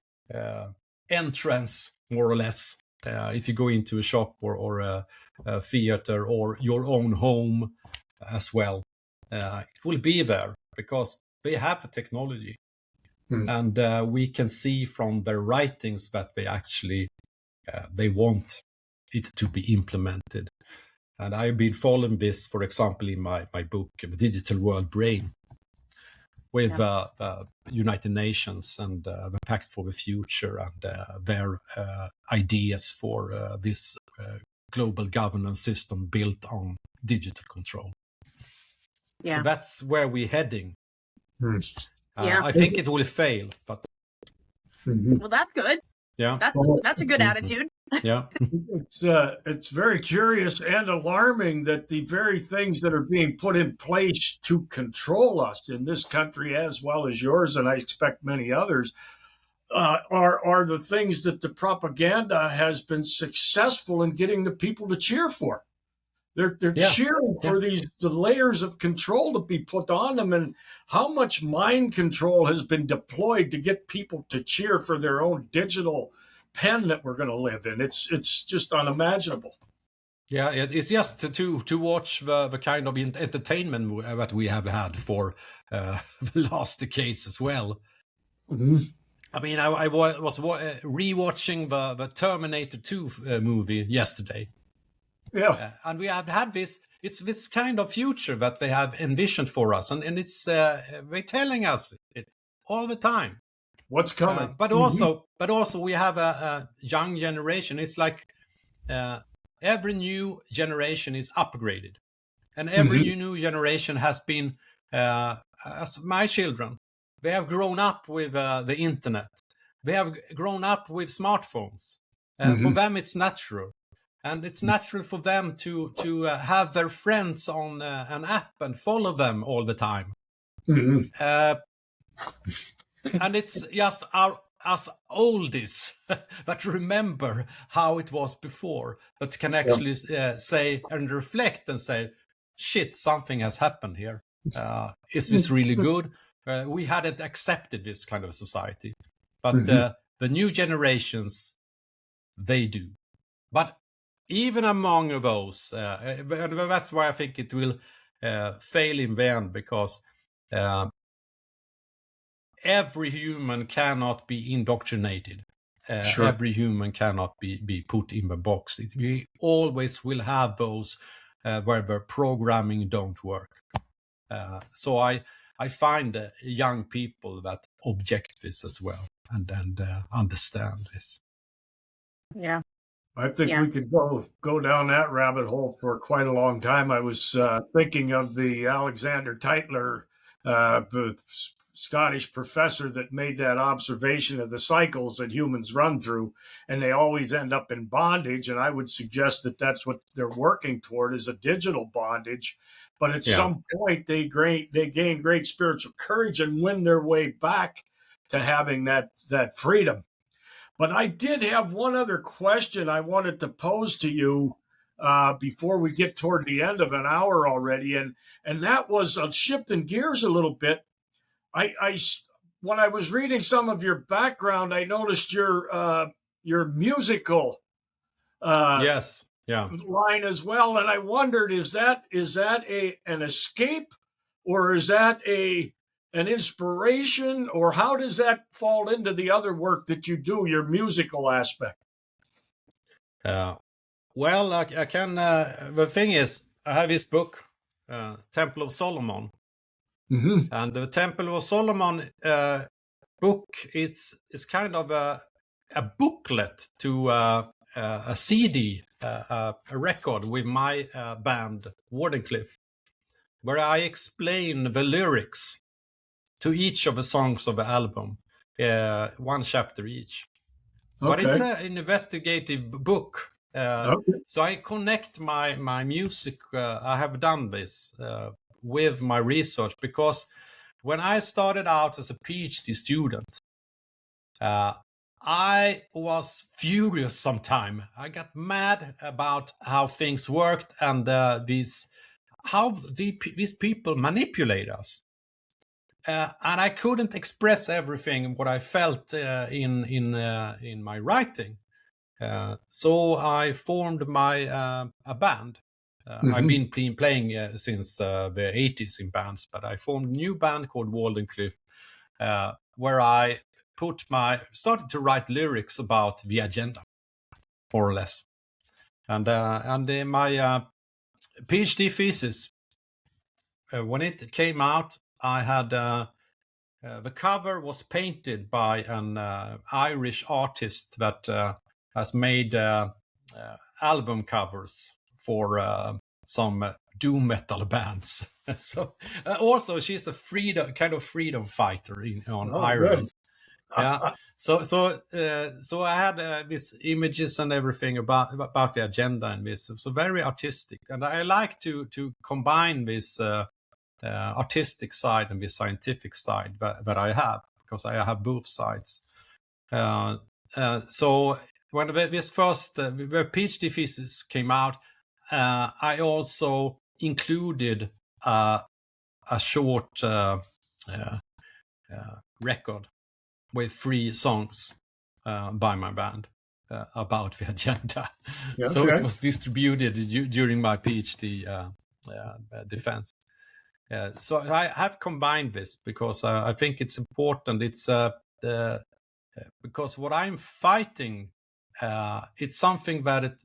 Speaker 3: entrance, more or less. If you go into a shop or a theater or your own home as well, it will be there because they have the technology. And we can see from their writings that they actually they want it to be implemented. And I've been following this, for example, in my book, The Digital World Brain, with United Nations and the Pact for the Future and their ideas for this global governance system built on digital control.
Speaker 1: Yeah.
Speaker 3: So that's where we're heading.
Speaker 1: Yeah.
Speaker 3: I think it will fail, but
Speaker 1: well, that's good.
Speaker 3: yeah,
Speaker 1: That's a good attitude.
Speaker 3: yeah.
Speaker 2: It's very curious and alarming that the very things that are being put in place to control us in this country, as well as yours, and I expect many others, are the things that the propaganda has been successful in getting the people to cheer for. They're cheering for the layers of control to be put on them, and how much mind control has been deployed to get people to cheer for their own digital pen that we're going to live in. It's just unimaginable.
Speaker 3: Yeah, it's just to watch the kind of entertainment that we have had for the last decades as well.
Speaker 2: Mm-hmm.
Speaker 3: I mean, I was rewatching the Terminator 2 movie yesterday.
Speaker 2: Yeah,
Speaker 3: and we have had it's this kind of future that they have envisioned for us, and it's they're telling us it all the time.
Speaker 2: What's coming?
Speaker 3: But also we have a young generation. It's like every new generation is upgraded, and every new generation has been as my children. They have grown up with the internet. They have grown up with smartphones. For them, it's natural. And it's natural for them to have their friends on an app and follow them all the time. And it's just us oldies that remember how it was before, that can actually say and reflect and say, shit, something has happened here. Is this really good? We hadn't accepted this kind of society. But the new generations, they do. But even among those, that's why I think it will fail in the end, because every human cannot be indoctrinated.
Speaker 2: Sure.
Speaker 3: Every human cannot be put in the box. We always will have those where the programming don't work. So I find young people that object this as well and understand this.
Speaker 1: Yeah.
Speaker 2: I think we could go down that rabbit hole for quite a long time. I was thinking of the Alexander Tytler, the Scottish professor that made that observation of the cycles that humans run through, and they always end up in bondage. And I would suggest that that's what they're working toward, is a digital bondage. But at some point, they gain great spiritual courage and win their way back to having that freedom. But I did have one other question I wanted to pose to you before we get toward the end of an hour already, and that was shifting gears a little bit. I when I was reading some of your background, I noticed your musical line as well, and I wondered, is that an escape, or is that an inspiration, or how does that fall into the other work that you do, your musical aspect?
Speaker 3: Well, I can. The thing is, I have this book, Temple of Solomon, and the Temple of Solomon book is kind of a booklet to a CD, a record with my band Wardenclyffe, where I explain the lyrics to each of the songs of the album, one chapter each. Okay. But it's an investigative book. So I connect my music, I have done this with my research, because when I started out as a PhD student, I was furious sometime. I got mad about how things worked and how these people manipulate us. And I couldn't express everything what I felt in my writing. So I formed a band. I've been playing since the 80s in bands, but I formed a new band called Wardenclyffe, where I started to write lyrics about the agenda, more or less. And my PhD thesis, when it came out, I had the cover was painted by an Irish artist that has made album covers for some doom metal bands. So also she's a freedom fighter on Ireland. Yeah. So I had these images and everything about the agenda and this. So very artistic, and I like to combine this artistic side and the scientific side that I have, because I have both sides. So when this first the PhD thesis came out, I also included a short record with 3 songs by my band about the agenda. Yeah, so it was distributed during my PhD defense. So I have combined this because I think it's important. It's because what I'm fighting, it's something that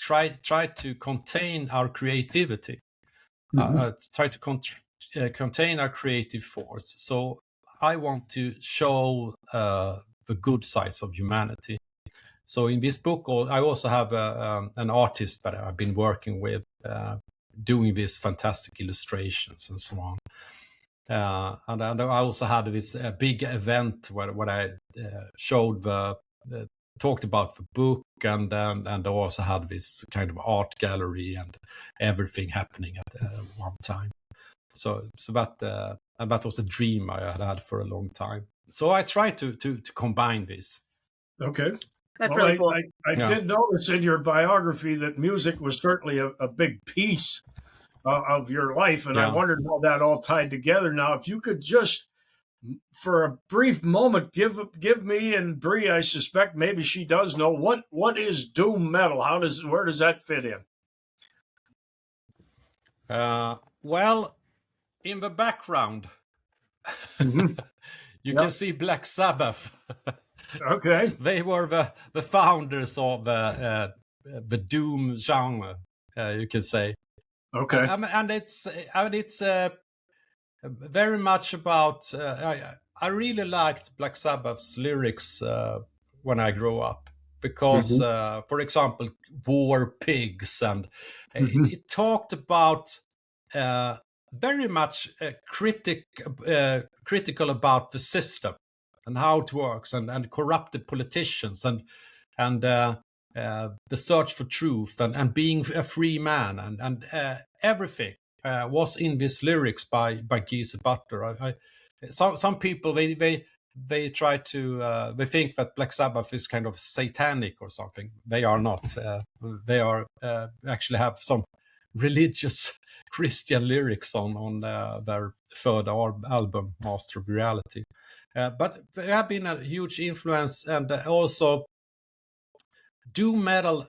Speaker 3: try to contain our creativity, try to contain our creative force. So I want to show the good sides of humanity. So in this book, I also have an artist that I've been working with, doing these fantastic illustrations and so on. And I also had this big event where I showed talked about the book, and I also had this kind of art gallery and everything happening at one time. So that was a dream I had for a long time. So I try to combine this.
Speaker 2: Okay.
Speaker 1: That's really cool.
Speaker 2: I did notice in your biography that music was certainly a big piece of your life, and I wondered how that all tied together. Now, if you could just, for a brief moment, give me and Bree, I suspect maybe she does know, what is doom metal? Where does that fit in?
Speaker 3: Well, in the background, you can see Black Sabbath.
Speaker 2: Okay,
Speaker 3: they were the founders of the doom genre, you can say.
Speaker 2: Okay,
Speaker 3: and it's very much about. I really liked Black Sabbath's lyrics when I grew up, because, for example, War Pigs, and it talked about very much critical about the system and how it works, and corrupted politicians, and the search for truth, and being a free man, and everything was in these lyrics by Geezer Butler. Some people they try to they think that Black Sabbath is kind of satanic or something. They are not. They are actually have some religious Christian lyrics on their third album, Master of Reality. But they have been a huge influence, and also doom metal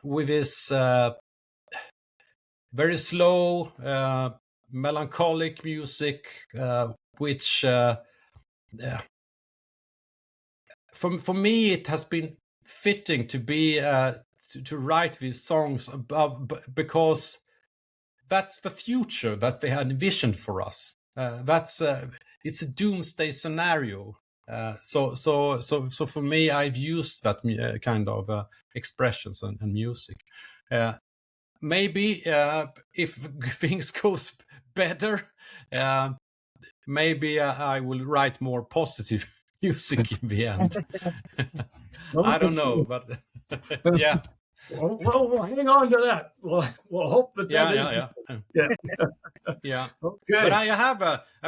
Speaker 3: with this very slow, melancholic music, which for me it has been fitting to be to write these songs because that's the future that they had envisioned for us. It's a doomsday scenario. So for me, I've used that kind of expressions and music. Maybe if things goes better, maybe I will write more positive music in the end. I don't know, but yeah.
Speaker 2: Well, we'll hang on to that. We'll hope that
Speaker 3: yeah. Okay. But I have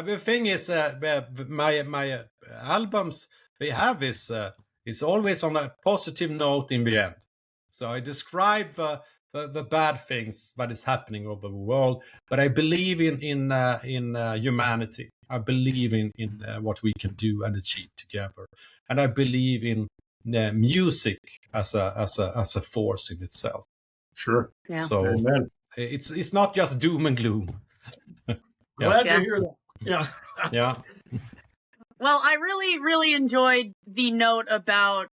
Speaker 3: the thing is my albums, they have this. It's always on a positive note in the end. So I describe the bad things that is happening over the world, but I believe in humanity. I believe in what we can do and achieve together, and I believe in music as a force in itself.
Speaker 2: Sure.
Speaker 1: Yeah.
Speaker 3: So it's not just doom and gloom.
Speaker 2: Glad to hear that. Yeah.
Speaker 3: Yeah.
Speaker 1: Well, I really, really enjoyed the note about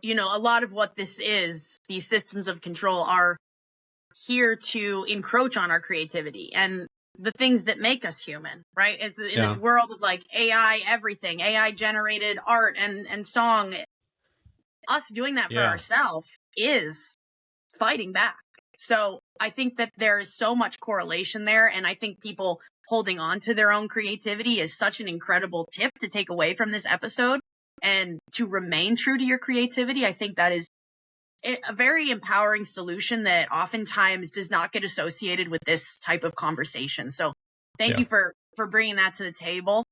Speaker 1: a lot of what this is, these systems of control, are here to encroach on our creativity and the things that make us human, right? It's in this world of like AI, everything, AI generated art and song. Us doing that for ourselves is fighting back. So I think that there is so much correlation there. And I think people holding on to their own creativity is such an incredible tip to take away from this episode, and to remain true to your creativity. I think that is a very empowering solution that oftentimes does not get associated with this type of conversation. So thank you for bringing that to the table.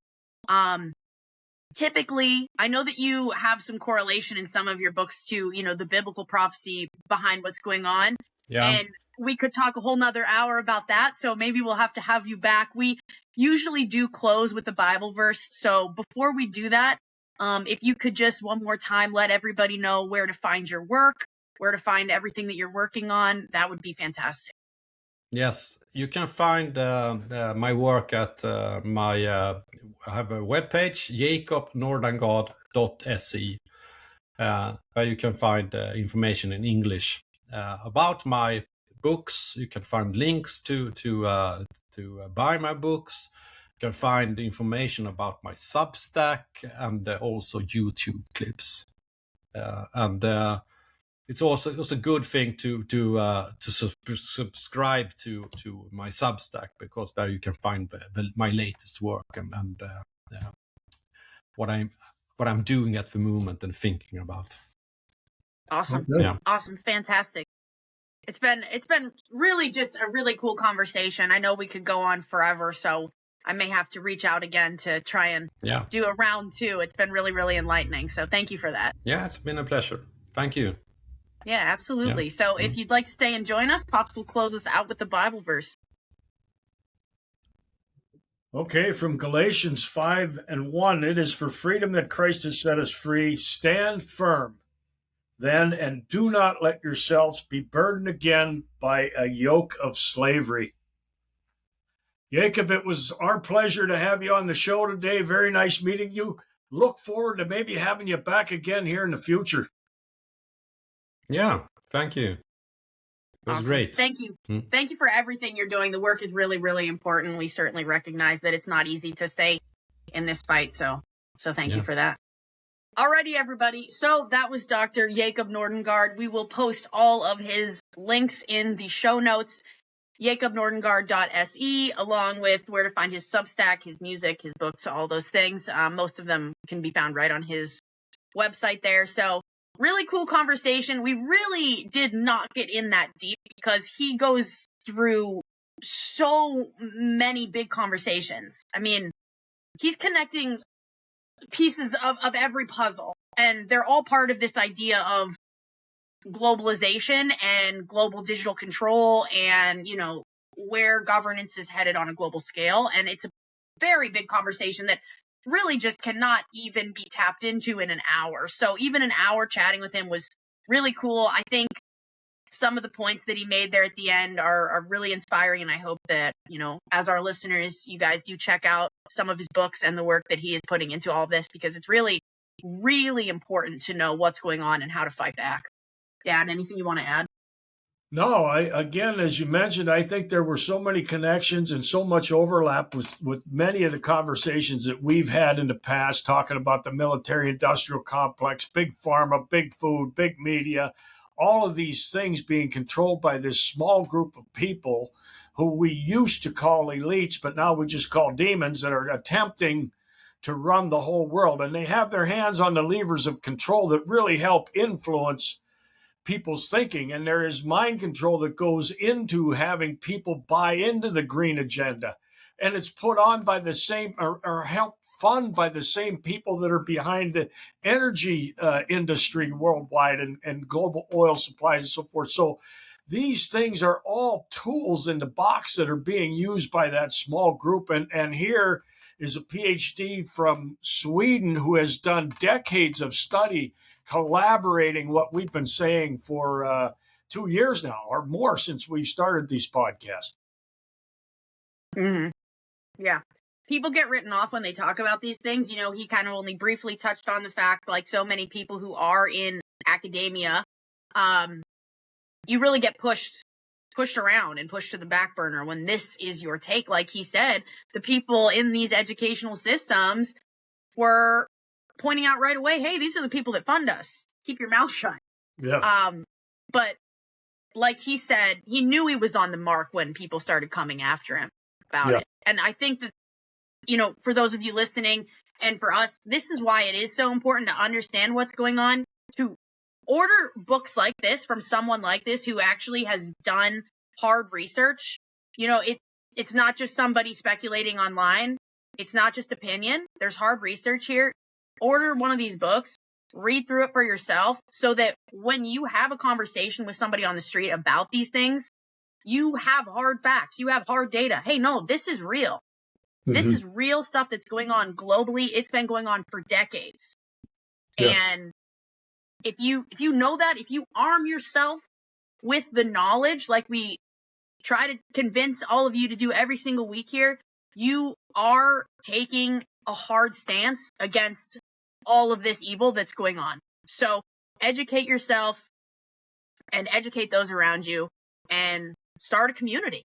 Speaker 1: Typically, I know that you have some correlation in some of your books to, the biblical prophecy behind what's going on. Yeah. And we could talk a whole nother hour about that. So maybe we'll have to have you back. We usually do close with the Bible verse. So before we do that, if you could just one more time let everybody know where to find your work, where to find everything that you're working on, that would be fantastic.
Speaker 3: Yes, you can find my work at I have a webpage, jacobnordangård.se, where you can find information in English about my books. You can find links to buy my books. You can find information about my Substack and also YouTube clips. It's also a good thing to subscribe to my Substack, because there you can find my latest work and what I'm doing at the moment and thinking about.
Speaker 1: Awesome. Yeah. Awesome. Fantastic. It's been really just a really cool conversation. I know we could go on forever, so I may have to reach out again to try and do a round 2. It's been really, really enlightening. So thank you for that.
Speaker 3: Yeah, it's been a pleasure. Thank you.
Speaker 1: Yeah, absolutely. Yeah. So if you'd like to stay and join us, Pops will close us out with the Bible verse.
Speaker 2: Okay, from Galatians 5:1, it is for freedom that Christ has set us free. Stand firm, then, and do not let yourselves be burdened again by a yoke of slavery. Jacob, it was our pleasure to have you on the show today. Very nice meeting you. Look forward to maybe having you back again here in the future.
Speaker 3: Yeah, thank you. It was great.
Speaker 1: Thank you. Thank you for everything you're doing. The work is really, really important. We certainly recognize that it's not easy to stay in this fight. So thank you for that. Alrighty, everybody. So that was Dr. Jacob Nordangård. We will post all of his links in the show notes, jacobnordangård.se, along with where to find his Substack, his music, his books, all those things. Most of them can be found right on his website there. So really cool conversation. We really did not get in that deep because he goes through so many big conversations. I mean, he's connecting pieces of every puzzle, and they're all part of this idea of globalization and global digital control and, where governance is headed on a global scale. And it's a very big conversation that really just cannot even be tapped into in an hour. So even an hour chatting with him was really cool. I think some of the points that he made there at the end are really inspiring. And I hope that, as our listeners, you guys do check out some of his books and the work that he is putting into all this, because it's really, really important to know what's going on and how to fight back. Dad, anything you want to add?
Speaker 2: No, again, as you mentioned, I think there were so many connections and so much overlap with many of the conversations that we've had in the past, talking about the military-industrial complex, big pharma, big food, big media, all of these things being controlled by this small group of people who we used to call elites, but now we just call demons, that are attempting to run the whole world. And they have their hands on the levers of control that really help influence people's thinking. And there is mind control that goes into having people buy into the green agenda. And it's put on by the same, or help fund by the same people that are behind the energy industry worldwide and global oil supplies and so forth. So these things are all tools in the box that are being used by that small group. And here is a PhD from Sweden who has done decades of study collaborating what we've been saying for 2 years now or more since we started these podcasts.
Speaker 1: Mm-hmm. Yeah. People get written off when they talk about these things. He kind of only briefly touched on the fact, like so many people who are in academia, you really get pushed around and pushed to the back burner when this is your take. Like he said, the people in these educational systems were pointing out right away, hey, these are the people that fund us. Keep your mouth shut.
Speaker 2: Yeah.
Speaker 1: But like he said, he knew he was on the mark when people started coming after him about it. And I think that, you know, for those of you listening and for us, this is why it is so important to understand what's going on, to order books like this from someone like this who actually has done hard research. You know, it's not just somebody speculating online. It's not just opinion. There's hard research here. Order one of these books, read through it for yourself, so that when you have a conversation with somebody on the street about these things, you have hard facts, you have hard data. Hey, no, this is real. This is real stuff that's going on globally. It's been going on for decades. And if you know that, if you arm yourself with the knowledge, like we try to convince all of you to do every single week here, you are taking a hard stance against all of this evil that's going on. So educate yourself and educate those around you and start a community.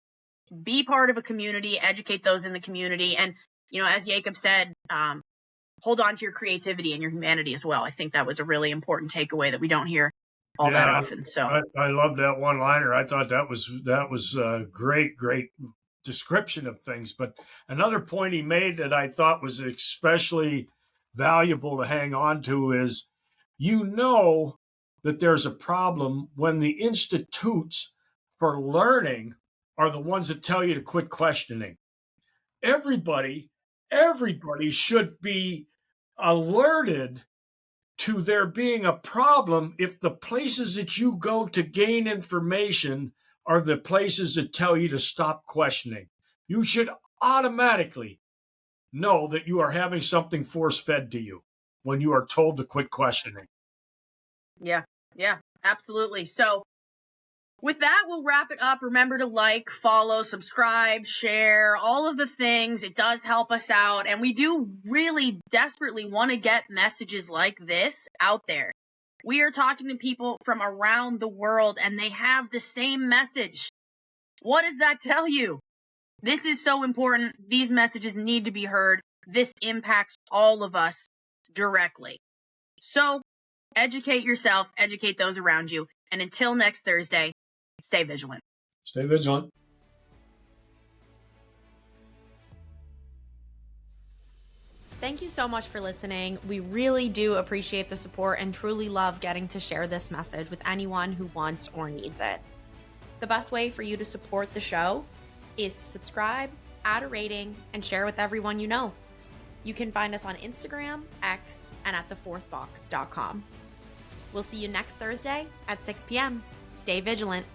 Speaker 1: Be part of a community, educate those in the community. And, you know, as Jacob said, hold on to your creativity and your humanity as well. I think that was a really important takeaway that we don't hear all that often. So
Speaker 2: I love that one-liner. I thought that was a great description of things. But another point he made that I thought was especially valuable to hang on to is, you know, that there's a problem when the institutes for learning are the ones that tell you to quit questioning. Everybody should be alerted to there being a problem if the places that you go to gain information are the places that tell you to stop questioning. You should automatically know that you are having something force-fed to you when you are told to quit questioning.
Speaker 1: Yeah, absolutely. So with that, we'll wrap it up. Remember to like, follow, subscribe, share, all of the things. It does help us out. And we do really desperately want to get messages like this out there. We are talking to people from around the world, and they have the same message. What does that tell you? This is so important. These messages need to be heard. This impacts all of us directly. So educate yourself, educate those around you. And until next Thursday, stay vigilant.
Speaker 2: Stay vigilant.
Speaker 4: Thank you so much for listening. We really do appreciate the support and truly love getting to share this message with anyone who wants or needs it. The best way for you to support the show is to subscribe, add a rating, and share with everyone you know. You can find us on Instagram, X, and at thefourthbox.com. We'll see you next Thursday at 6 p.m. Stay vigilant.